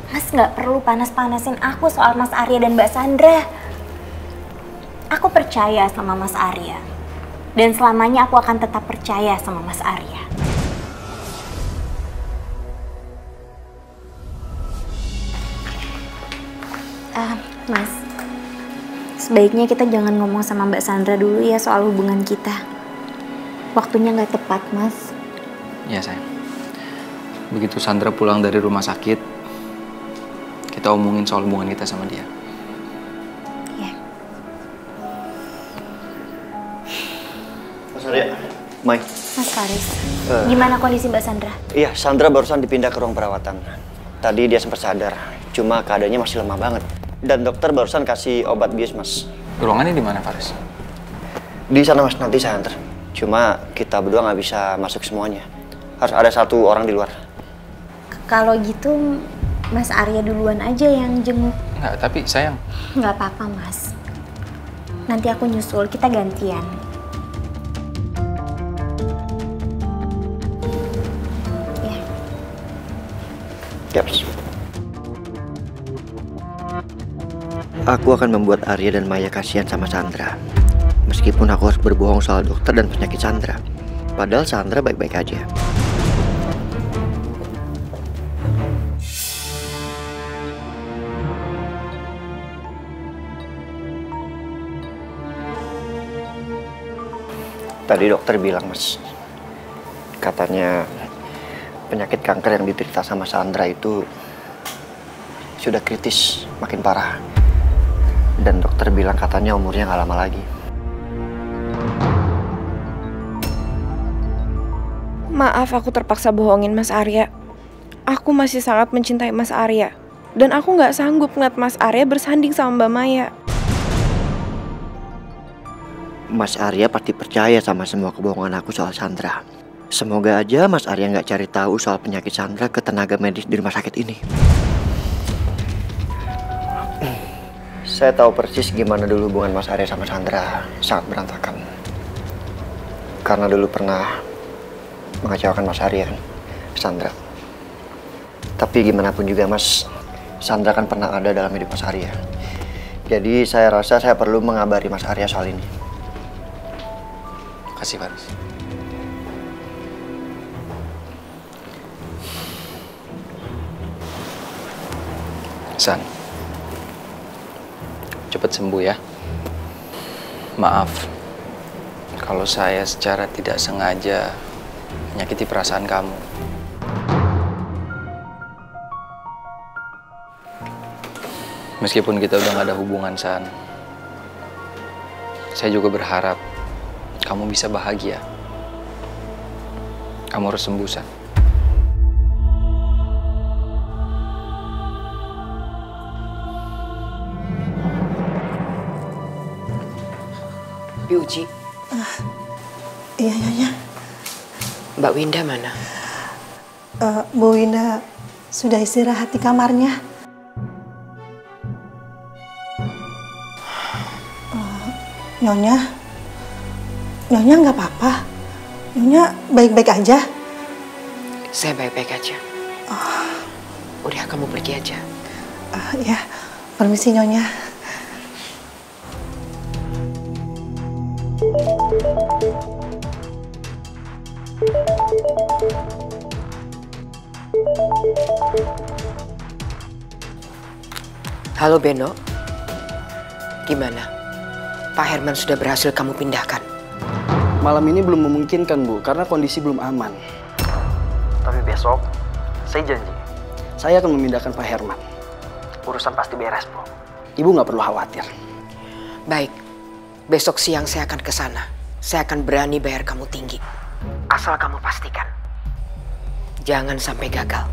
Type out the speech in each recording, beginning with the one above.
Mas nggak perlu panas-panasin aku soal Mas Arya dan Mbak Sandra. Aku percaya sama Mas Arya. Dan selamanya aku akan tetap percaya sama Mas Arya. Mas, sebaiknya kita jangan ngomong sama Mbak Sandra dulu ya soal hubungan kita. Waktunya nggak tepat, Mas. Iya, sayang. Begitu Sandra pulang dari rumah sakit, kita omongin soal hubungan kita sama dia. Iya. Mas Arya, Mai. Mas Faris, gimana kondisi Mbak Sandra? Iya, Sandra barusan dipindah ke ruang perawatan. Tadi dia sempat sadar, cuma keadaannya masih lemah banget. Dan dokter barusan kasih obat bius, Mas. Ruangannya di mana, Faris? Di sana, Mas, nanti saya antar. Cuma kita berdua nggak bisa masuk semuanya. Harus ada satu orang di luar. Kalau gitu, Mas Arya duluan aja yang jenguk. Enggak, tapi sayang. Nggak apa-apa, Mas. Nanti aku nyusul, kita gantian. Ya. Ya, Mas. Aku akan membuat Arya dan Maya kasihan sama Sandra. Meskipun aku harus berbohong soal dokter dan penyakit Sandra. Padahal Sandra baik-baik aja. Tadi dokter bilang, Mas, katanya penyakit kanker yang diderita sama Sandra itu sudah kritis, makin parah. Dan dokter bilang katanya umurnya nggak lama lagi. Maaf aku terpaksa bohongin Mas Arya. Aku masih sangat mencintai Mas Arya. Dan aku nggak sanggup ngeliat Mas Arya bersanding sama Mbak Maya. Mas Arya pasti percaya sama semua kebohongan aku soal Sandra. Semoga aja Mas Arya nggak cari tahu soal penyakit Sandra ke tenaga medis di rumah sakit ini. Saya tahu persis gimana dulu hubungan Mas Arya sama Sandra, sangat berantakan. Karena dulu pernah mengecewakan Mas Arya, Sandra. Tapi gimana pun juga, Mas, Sandra kan pernah ada dalam hidup Mas Arya. Jadi saya rasa saya perlu mengabari Mas Arya soal ini. Kasih, Faris. San, cepat sembuh ya. Maaf kalau saya secara tidak sengaja menyakiti perasaan kamu. Meskipun kita udah gak ada hubungan, San, saya juga berharap kamu bisa bahagia. Kamu harus sembuh, San. Uji. Iya, Nyonya. Mbak Winda mana? Bu Winda sudah istirahat di kamarnya. Nyonya nggak apa-apa. Nyonya baik-baik aja. Saya baik-baik aja. Udah, kamu pergi aja. Ya, permisi Nyonya. Halo Beno, gimana? Pak Herman sudah berhasil kamu pindahkan? Malam ini belum memungkinkan, Bu, karena kondisi belum aman. Tapi besok, saya janji, saya akan memindahkan Pak Herman. Urusan pasti beres, Bu. Ibu nggak perlu khawatir. Baik, besok siang saya akan ke sana. Saya akan berani bayar kamu tinggi. Asal kamu pastikan, jangan sampai gagal.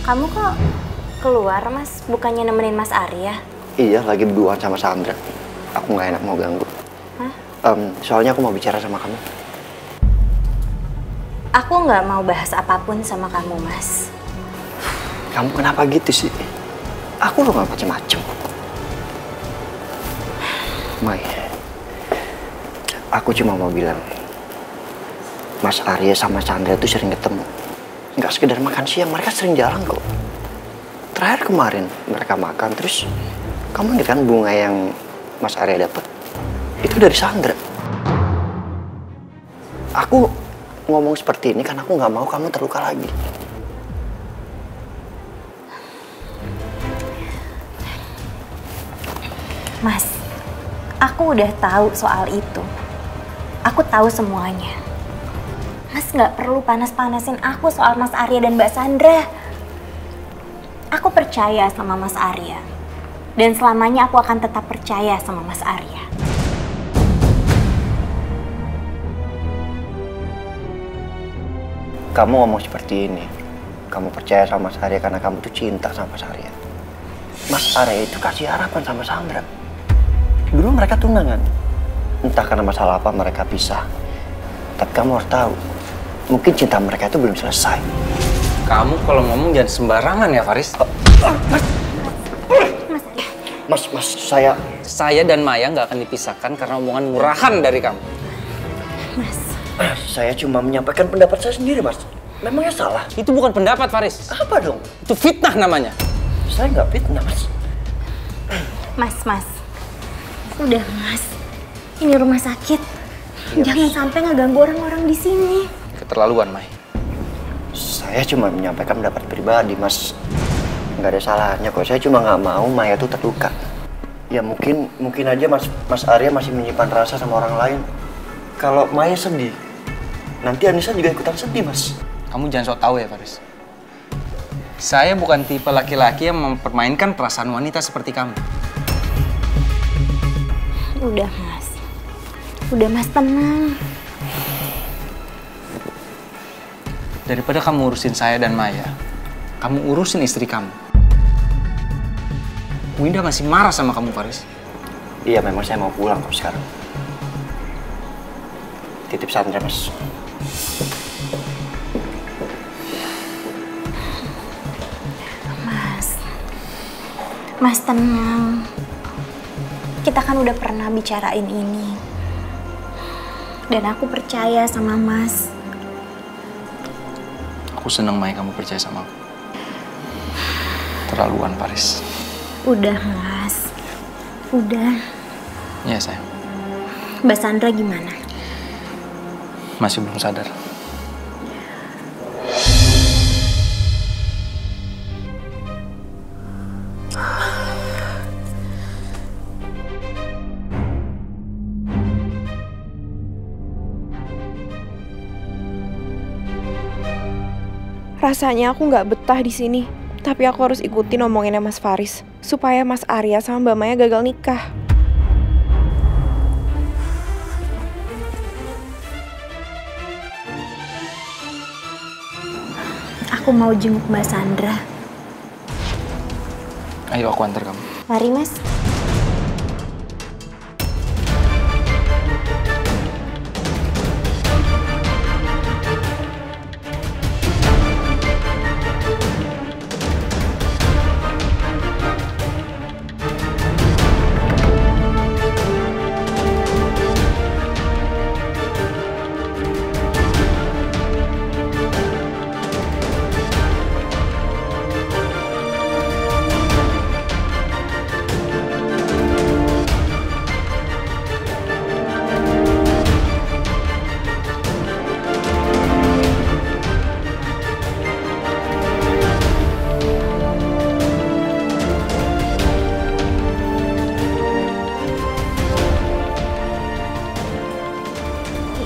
Kamu kok keluar, Mas? Bukannya nemenin Mas Arya? Iya, lagi berduaan sama Sandra. Aku nggak enak mau ganggu. Hah? Soalnya aku mau bicara sama kamu. Aku nggak mau bahas apapun sama kamu, Mas. Kamu kenapa gitu sih? Aku lo nggak macem-macem. Mai, aku cuma mau bilang, Mas Arya sama Chandra itu sering ketemu. Nggak sekedar makan siang, mereka sering jalan kok. Terakhir kemarin mereka makan, terus kamu ingat kan bunga yang Mas Arya dapat? Itu dari Chandra. Aku ngomong seperti ini karena aku nggak mau kamu terluka lagi. Mas, aku udah tahu soal itu. Aku tahu semuanya. Mas nggak perlu panas-panasin aku soal Mas Arya dan Mbak Sandra. Aku percaya sama Mas Arya. Dan selamanya aku akan tetap percaya sama Mas Arya. Kamu ngomong seperti ini, kamu percaya sama Mas Arya karena kamu tuh cinta sama Mas Arya. Mas Arya itu kasih harapan sama Sandra. Dulu mereka tunangan. Entah karena masalah apa mereka pisah. Tapi kamu harus tahu, mungkin cinta mereka itu belum selesai. Kamu kalau ngomong jangan sembarangan ya, Faris. Mas, Saya dan Maya nggak akan dipisahkan karena omongan murahan dari kamu. saya cuma menyampaikan pendapat saya sendiri, Mas. Memangnya salah? Itu bukan pendapat, Faris. Apa dong? Itu fitnah namanya. Saya nggak fitnah, Mas. Mas. Udah, Mas. Ini rumah sakit. Jangan sampai ngeganggu orang-orang di sini. Keterlaluan, Mai. Saya cuma menyampaikan pendapat pribadi, Mas. Nggak ada salahnya kok. Saya cuma nggak mau Maya tuh terluka. Ya mungkin aja Mas Arya masih menyimpan rasa sama orang lain. Kalau Maya sedih, nanti Anissa juga ikutan sedih, Mas. Kamu jangan sok tahu ya, Faris. Saya bukan tipe laki-laki yang mempermainkan perasaan wanita seperti kamu. Udah, Mas. Udah, Mas, tenang. Daripada kamu urusin saya dan Maya, kamu urusin istri kamu. Winda masih marah sama kamu, Faris. Iya, memang saya mau pulang kok sekarang. Titip Sandra, Mas. Mas, tenang. Kita kan udah pernah bicarain ini. Dan aku percaya sama Mas. Aku seneng, Maya, kamu percaya sama aku. Terlaluan, Faris. Udah, Mas. Udah. Iya, sayang. Mbak Sandra gimana? Masih belum sadar. Rasanya aku nggak betah di sini, tapi aku harus ikutin omonginnya Mas Faris supaya Mas Arya sama Mbak Maya gagal nikah. Aku mau jenguk Mbak Sandra. Ayo, aku antar kamu. Mari, Mas.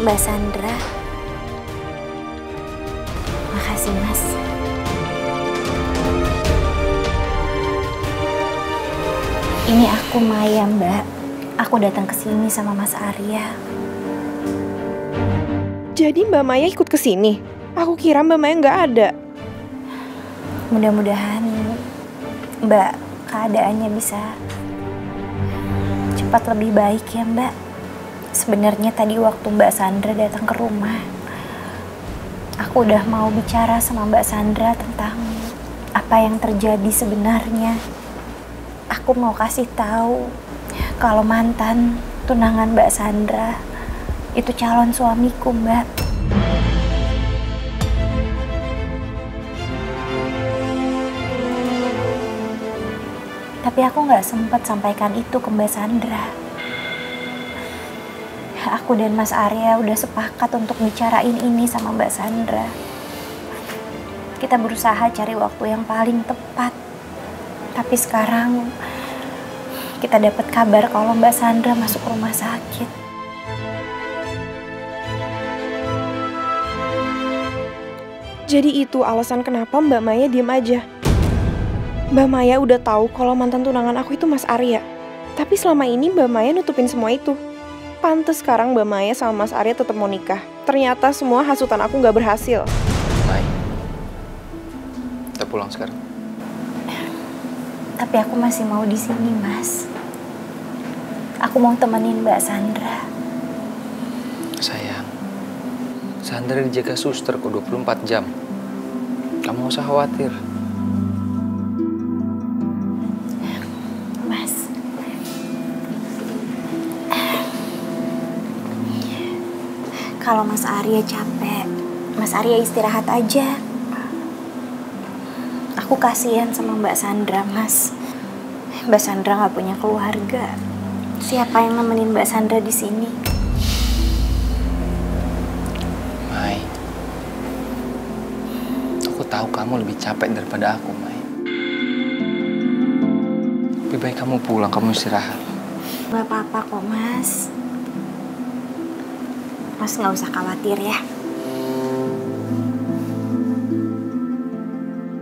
Mbak Sandra. Makasih, Mas. Ini aku Maya, Mbak. Aku datang ke sini sama Mas Arya. Jadi Mbak Maya ikut ke sini? Aku kira Mbak Maya nggak ada. Mudah-mudahan Mbak keadaannya bisa cepat lebih baik ya, Mbak. Sebenarnya tadi waktu Mbak Sandra datang ke rumah, aku udah mau bicara sama Mbak Sandra tentang apa yang terjadi sebenarnya. Aku mau kasih tahu kalau mantan tunangan Mbak Sandra itu calon suamiku, Mbak. Tapi aku nggak sempat sampaikan itu ke Mbak Sandra. Aku dan Mas Arya udah sepakat untuk bicarain ini sama Mbak Sandra. Kita berusaha cari waktu yang paling tepat. Tapi sekarang kita dapat kabar kalau Mbak Sandra masuk rumah sakit. Jadi itu alasan kenapa Mbak Maya diem aja. Mbak Maya udah tahu kalau mantan tunangan aku itu Mas Arya. Tapi selama ini Mbak Maya nutupin semua itu. Pantes sekarang Mbak Maya sama Mas Arya tetap mau nikah. Ternyata semua hasutan aku nggak berhasil. Mai, kita pulang sekarang. Tapi aku masih mau di sini, Mas. Aku mau temenin Mbak Sandra. Sayang, Sandra dijaga suster kok 24 jam. Kamu gak usah khawatir. Mas, kalau Mas Arya capek, Mas Arya istirahat aja. Aku kasihan sama Mbak Sandra, Mas. Mbak Sandra nggak punya keluarga. Siapa yang nemenin Mbak Sandra di sini? Mai, aku tahu kamu lebih capek daripada aku, Mai. Lebih baik kamu pulang, kamu istirahat. Gak apa-apa kok, Mas. Mas nggak usah khawatir ya.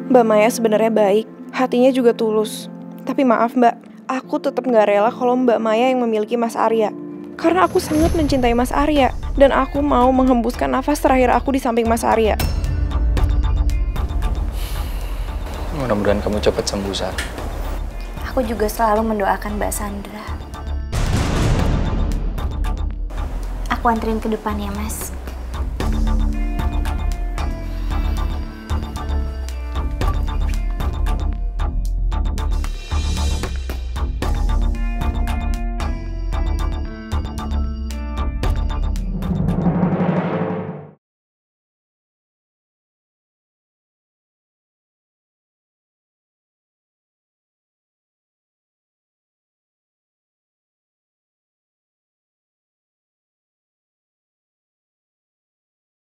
Mbak Maya sebenarnya baik, hatinya juga tulus. Tapi maaf Mbak, aku tetap nggak rela kalau Mbak Maya yang memiliki Mas Arya. Karena aku sangat mencintai Mas Arya, dan aku mau menghembuskan nafas terakhir aku di samping Mas Arya. Mudah-mudahan kamu cepat sembuh, Sar. Aku juga selalu mendoakan Mbak Sandra. Aku anterin ke depan ya, Mas.